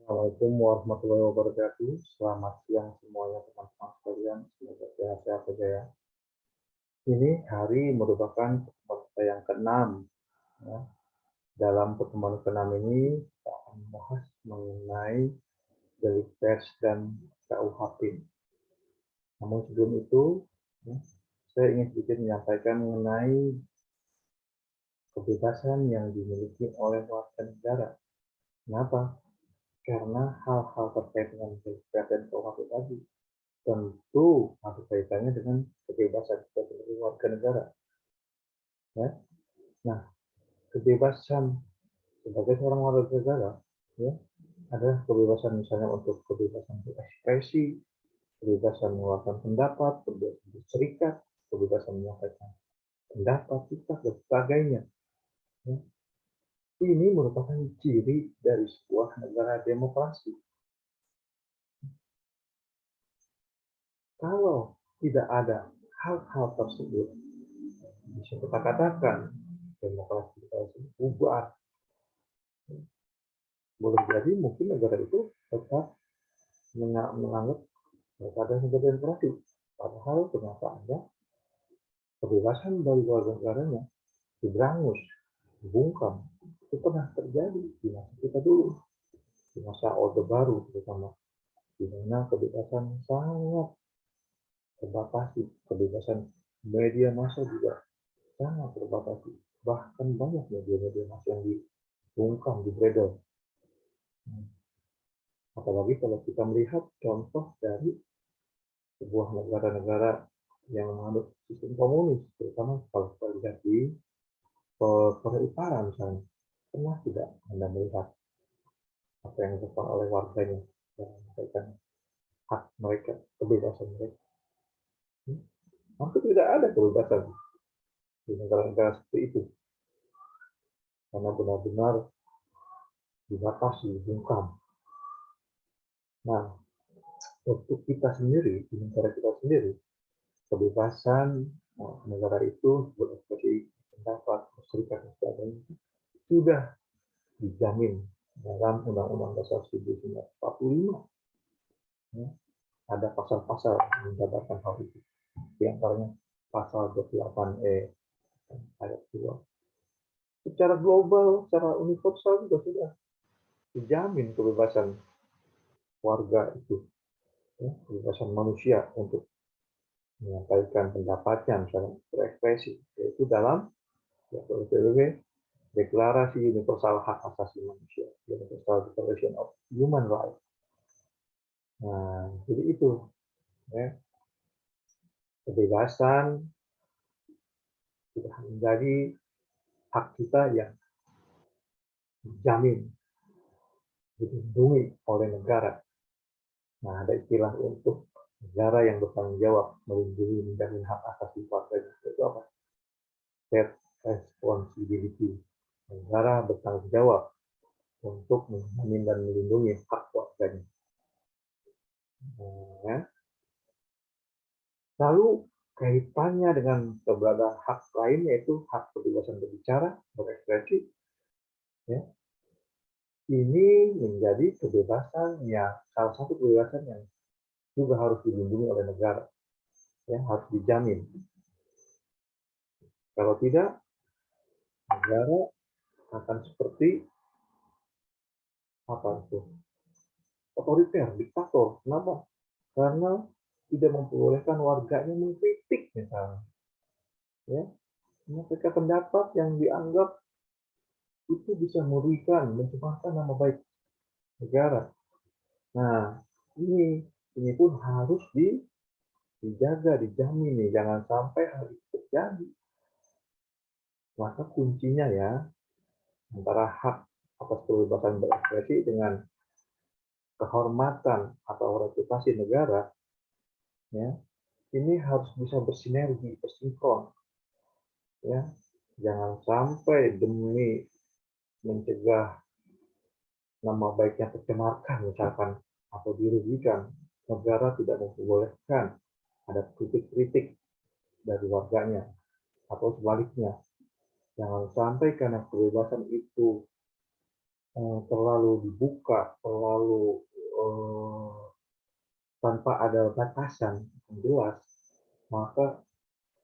Assalamualaikum warahmatullahi wabarakatuh. Selamat siang semuanya teman-teman sekalian. Semoga sehat-sehat saja ya. Ini hari merupakan pertemuan kita yang ke-6. Ya. Dalam pertemuan ke-6 ini kita akan membahas mengenai delik pers dan KUHP. Namun sebelum itu, ya, saya ingin sedikit menyampaikan mengenai kebebasan yang dimiliki oleh warga negara. Kenapa? Karena hal-hal terkait dengan delik pers dan KUHP tadi tentu ada kaitannya dengan kebebasan kita sebagai warga negara. Ya. Nah, kebebasan sebagai seorang warga negara ya, adalah kebebasan misalnya untuk kebebasan berekspresi, kebebasan mengeluarkan pendapat, kebebasan berserikat, kebebasan menyampaikan pendapat, sikap, dan sebagainya. Ya. Ini merupakan ciri dari sebuah negara demokrasi. Kalau tidak ada hal-hal tersebut, bisa kita katakan demokrasi kita bubar. Boleh jadi mungkin negara itu tetap menganggap pada sebagai demokrasi. Padahal kenyataannya kebebasan dari warga negaranya diberangus, dibungkam. Itu pernah terjadi di masa kita dulu, di masa Orde Baru terutama, di mana kebebasan sangat terbatasi, kebebasan media massa juga sangat terbatasi. Bahkan banyak media-media massa yang dibungkam, dibredel. Apalagi kalau kita melihat contoh dari sebuah negara-negara yang menganut sistem komunis, terutama kalau kita lihat di Korea Utara misalnya, pernah tidak Anda melihat apa yang dilakukan oleh warganya yang menyampaikan hak mereka, kebebasan mereka? Hmm? Hampir tidak ada kebebasan di negara-negara seperti itu, karena benar-benar dibatasi, dibungkam. Nah, untuk kita sendiri, di negara kita sendiri, kebebasan negara itu berekspresi pendapat, berserikat, dan sebagainya sudah dijamin dalam Undang-Undang Dasar 1945. Ya, ada pasal-pasal yang menjabarkan hal itu. Di antaranya pasal 28E ayat 2. Secara global, secara universal juga sudah dijamin kebebasan warga itu, ya, kebebasan manusia untuk menyampaikan pendapatnya, misalnya berekspresi, yaitu dalam PBB Deklarasi Universal Hak Asasi Manusia, Universal Declaration of Human Rights. Nah, jadi itu, ya, kebebasan sudah menjadi hak kita yang dijamin, dilindungi oleh negara. Nah, ada istilah untuk negara yang bertanggung jawab melindungi menjamin hak asasi warganya. Itu apa? State responsibility. Negara bertanggung jawab untuk menjamin dan melindungi hak warganya. Nah, lalu kaitannya dengan keberadaan hak lain yaitu hak kebebasan berbicara, berekspresi. Ya, ini menjadi kebebasan yang salah satu kebebasan yang juga harus dilindungi oleh negara, ya, harus dijamin. Kalau tidak, negara akan seperti apa itu? Otoriter, diktator. Kenapa? Karena tidak memperbolehkan warganya mengkritik misalnya, ya, menyampaikan pendapat yang dianggap itu bisa merugikan, mencemarkan nama baik negara. Nah, ini pun harus dijaga, dijamin nih, jangan sampai hal itu terjadi. Maka kuncinya ya, antara hak atas kebebasan berekspresi dengan kehormatan atau reputasi negara, ya, ini harus bisa bersinergi, bersinkron, ya. Jangan sampai demi mencegah nama baiknya tercemarkan misalkan atau dirugikan, negara tidak memperbolehkan ada kritik-kritik dari warganya atau sebaliknya. Jangan sampai karena kebebasan itu terlalu dibuka, terlalu tanpa ada batasan yang jelas, maka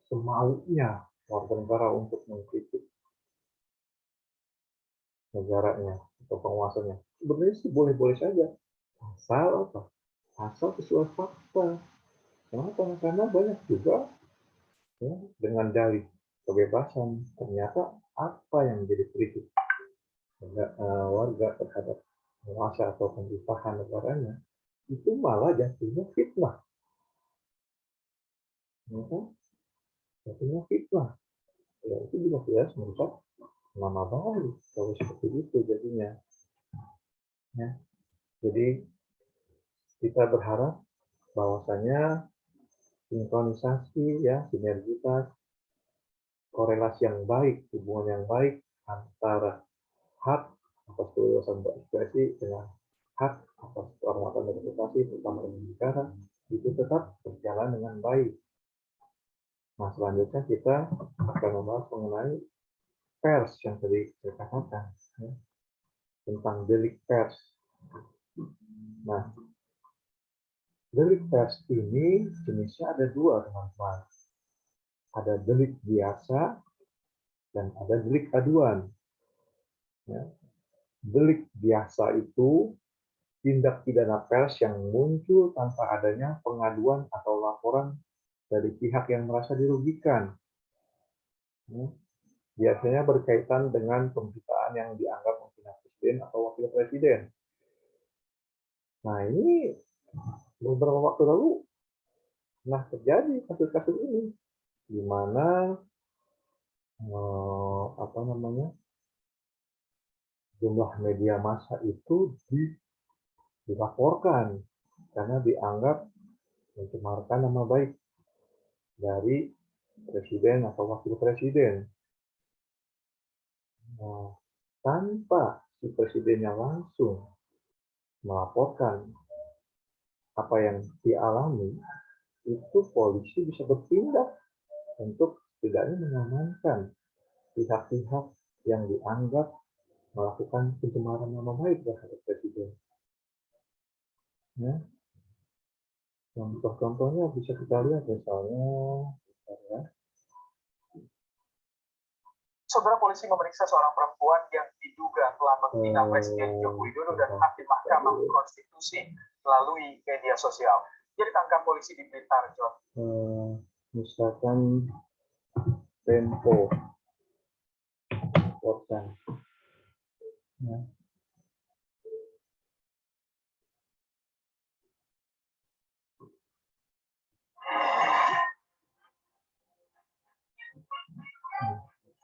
semaunya warga negara untuk mengkritik negaranya atau penguasanya. Sebenarnya sih boleh-boleh saja, asal apa? Asal sesuai fakta. Kenapa? Karena banyak juga ya, dengan dalih kebebasan ternyata apa yang menjadi kritik warga terhadap penguasa atau pemerintahan negaranya itu malah jatuhnya fitnah, ya kan? Jatuhnya fitnah, ya itu juga jelas merusak nama baik kalau seperti itu jadinya. Ya. Jadi kita berharap bahwasanya sinkronisasi ya sinergitas korelasi yang baik, hubungan yang baik antara hak atas kebebasan berekspresi dengan hak atas kehormatan dan reputasi terutama di negara itu tetap berjalan dengan baik. Nah, selanjutnya kita akan membahas mengenai pers yang tadi saya katakan ya, tentang delik pers. Nah, delik pers ini jenisnya ada dua, teman-teman. Ada delik biasa dan ada delik aduan. Ya. Delik biasa itu tindak pidana pers yang muncul tanpa adanya pengaduan atau laporan dari pihak yang merasa dirugikan. Ya. Biasanya berkaitan dengan pemberitaan yang dianggap menghina presiden atau wakil presiden. Nah, ini beberapa waktu lalu pernah terjadi kasus-kasus ini, di mana jumlah media massa itu dilaporkan karena dianggap mencemarkan nama baik dari presiden atau wakil presiden. Nah, tanpa si presidennya langsung melaporkan apa yang dialami, itu polisi bisa bertindak untuk setidaknya mengamankan pihak-pihak yang dianggap melakukan pencemaran nama baik terhadap presiden. Ya. Contoh-contohnya bisa kita lihat misalnya, ya. Saudara polisi memeriksa seorang perempuan yang diduga telah menghina Presiden Joko Widodo dan hakim Mahkamah Konstitusi melalui media sosial. Jadi tangkap polisi di Blitar, John. Misalkan Tempo, Portan. Ya.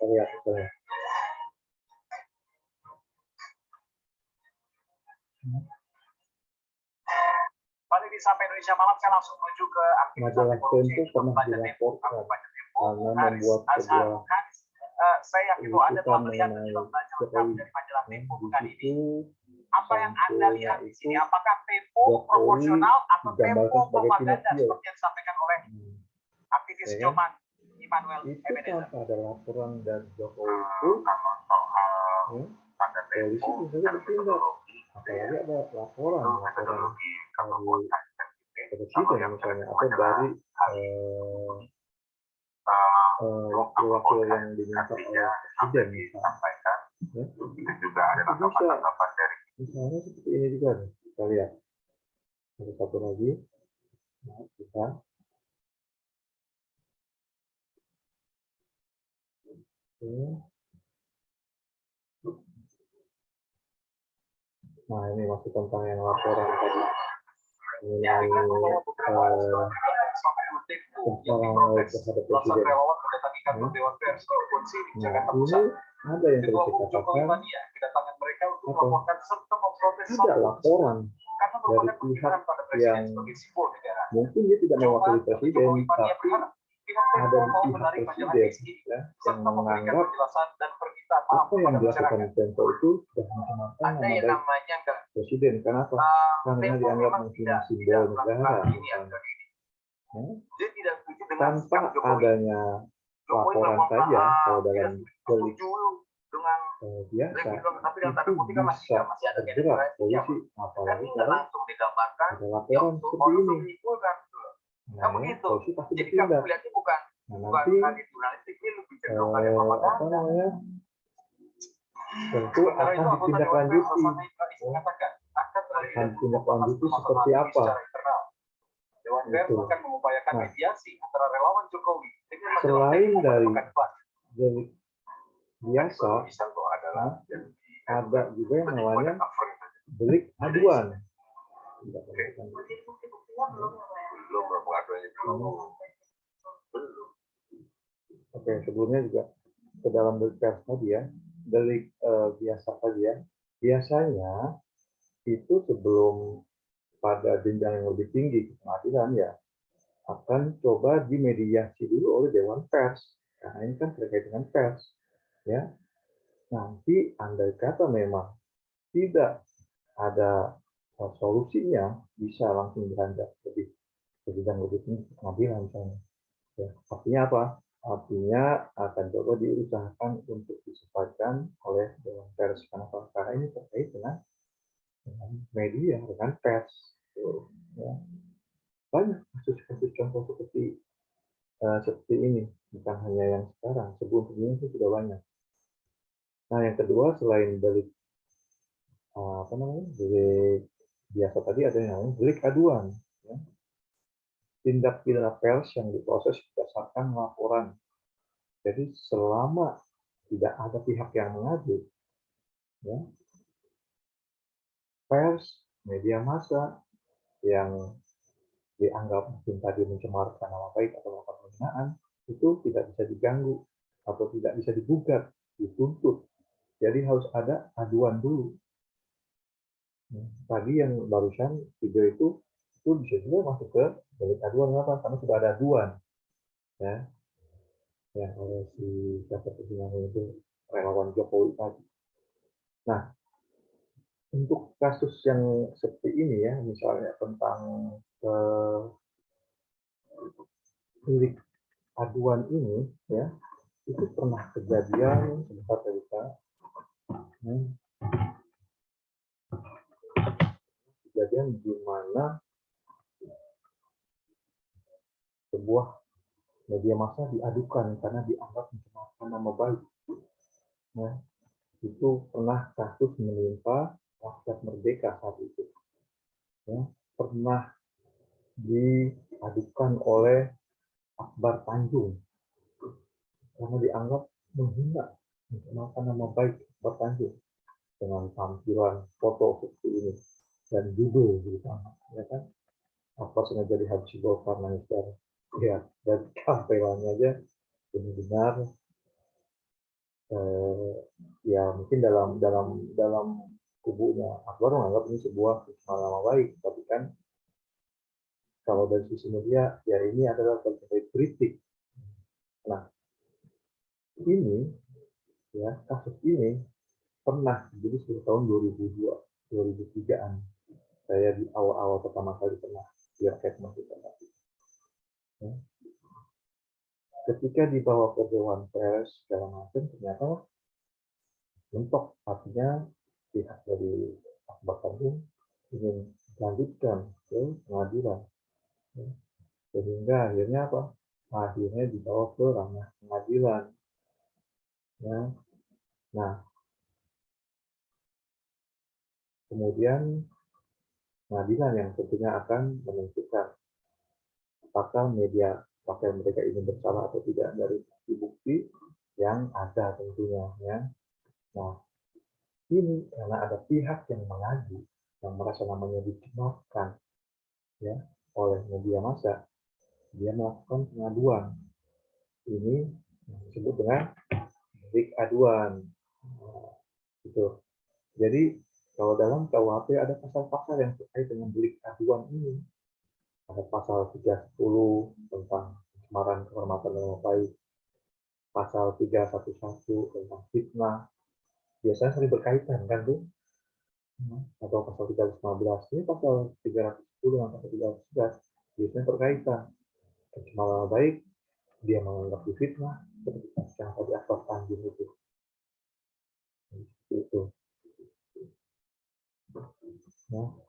Lihat. Balik di Sampai Indonesia Malam, saya langsung menuju ke majalah Tempo pernah dilaporkan karena membuat sebuah saya yakin bahwa Anda telah melihat dan juga membaca lengkap dari majalah Tempo bukan ini. Apa yang Anda lihat di sini? Apakah Tempo proporsional atau Tempo propaganda seperti yang disampaikan oleh aktivis Joman Immanuel Ebenezer? Itu ada laporan dari Jokowi itu, polisi bisa bertindak. Apalagi ada laporan dari presiden misalnya atau dari wakil-wakil yang diminta oleh presiden misalnya. Ya. Itu bisa misalnya seperti ini juga nih, kita lihat. Ada satu lagi, nah, kita nah ini masih tentang yang laporan tadi mengenai pencemaran terhadap presiden. Nah ini ada yang tadi saya katakan, ada laporan dari pihak yang mungkin dia tidak mewakili presiden, tapi ada di pihak presiden ya, yang menganggap apa yang dilakukan di Tempo itu sudah mencemarkan nama baik presiden. Kenapa? Karena dianggap menghina simbol negara. Tanpa adanya laporan saja, kalau dalam delik biasa tapi dalam tanda itu kutip kan bisa masih ada terjerat generasi polisi, kan apalagi ini kalau langsung digambarkan ada laporan seperti ini. menyimpulkan Nah, kan ya, begitu. polisi pasti Jadi bertindak. kamu lihatnya bukan Nanti jurnalistik, ini lebih cenderung kayak propaganda. apa namanya, tentu akan ditindaklanjuti. Akan ditindaklanjuti seperti apa? Dewan Pers akan mengupayakan mediasi antara relawan Jokowi. Selain dari biasa, ada juga yang namanya delik aduan. Oke, sebelumnya juga ke dalam delik pers tadi ya, delik biasa tadi ya. Biasanya itu sebelum pada jenjang yang lebih tinggi ke pengadilan ya akan coba dimediasi dulu oleh Dewan Pers, karena ini kan terkait dengan pers ya. Nanti andai kata memang tidak ada solusinya, bisa langsung beranjak lebih ke jenjang lebih tinggi ke pengadilan misalnya ya. Artinya apa? Artinya akan coba diusahakan untuk diselesaikan oleh Dewan Pers. Kenapa? Karena ini terkait dengan media, dengan pers ya. Banyak kasus-kasus contoh seperti ini, bukan hanya yang sekarang, sebelum-sebelumnya itu sudah banyak. Nah, yang kedua selain delik delik biasa tadi ada yang namanya delik aduan. Ya. Tindak pidana pers yang diproses berdasarkan laporan. Jadi selama tidak ada pihak yang mengadu, ya, pers, media massa yang dianggap mungkin tadi mencemarkan nama baik atau melakukan penghinaan itu tidak bisa diganggu atau tidak bisa digugat, dituntut. Jadi harus ada aduan dulu. Tadi yang barusan video itu bisa juga masuk ke delik aduan, kenapa? Karena sudah ada aduan, ya, ya oleh si siapa itu relawan Jokowi tadi. Nah, untuk kasus yang seperti ini ya, misalnya tentang delik aduan ini, ya, itu pernah kejadian sebentar kita, kejadian di mana sebuah media massa diadukan karena dianggap mencemarkan nama baik. Nah, itu pernah kasus menimpa Rakyat Merdeka saat itu. Ya, pernah diadukan oleh Akbar Tanjung karena dianggap menghina, mencemarkan nama baik Akbar Tanjung dengan tampilan foto seperti ini dan judul bersama, ya kan? Apa sengaja dihabisi Golkar nangis darah. Ya, dan tampilannya aja benar-benar ya mungkin dalam kubunya Akbar menganggap ini sebuah pencemaran nama baik, tapi kan kalau dari sisi media ya ini adalah terkait kritik. Nah, ini ya kasus ini pernah jadi sekitar tahun 2002 2003-an. Saya di awal-awal pertama kali pernah di Rakyat Merdeka. Ya. Ketika dibawa ke Dewan Pers segala macam, ternyata mentok, artinya pihak dari Akbar Tanjung ingin lanjutkan ke pengadilan, ya. Sehingga akhirnya apa? Akhirnya dibawa ke ranah pengadilan, ya. Nah, kemudian pengadilan yang tentunya akan menentukan apakah pakai mereka ini bersalah atau tidak dari bukti yang ada tentunya, ya. Nah, ini karena ada pihak yang mengadu, yang merasa namanya dicemarkan, ya, oleh media massa, dia melakukan pengaduan. Ini yang disebut dengan delik aduan. Nah, gitu. Jadi kalau dalam KUHP ada pasal-pasal yang terkait dengan delik aduan ini. Ada pasal 310 tentang pencemaran kehormatan nama baik, pasal 311 tentang fitnah. Biasanya sering berkaitan kan tuh. Atau pasal 315. Ini pasal 310 dan pasal 311 biasanya berkaitan. Pencemaran nama baik, dia menganggap difitnah, seperti yang tadi Akbar Tanjung itu. Itu. Ya.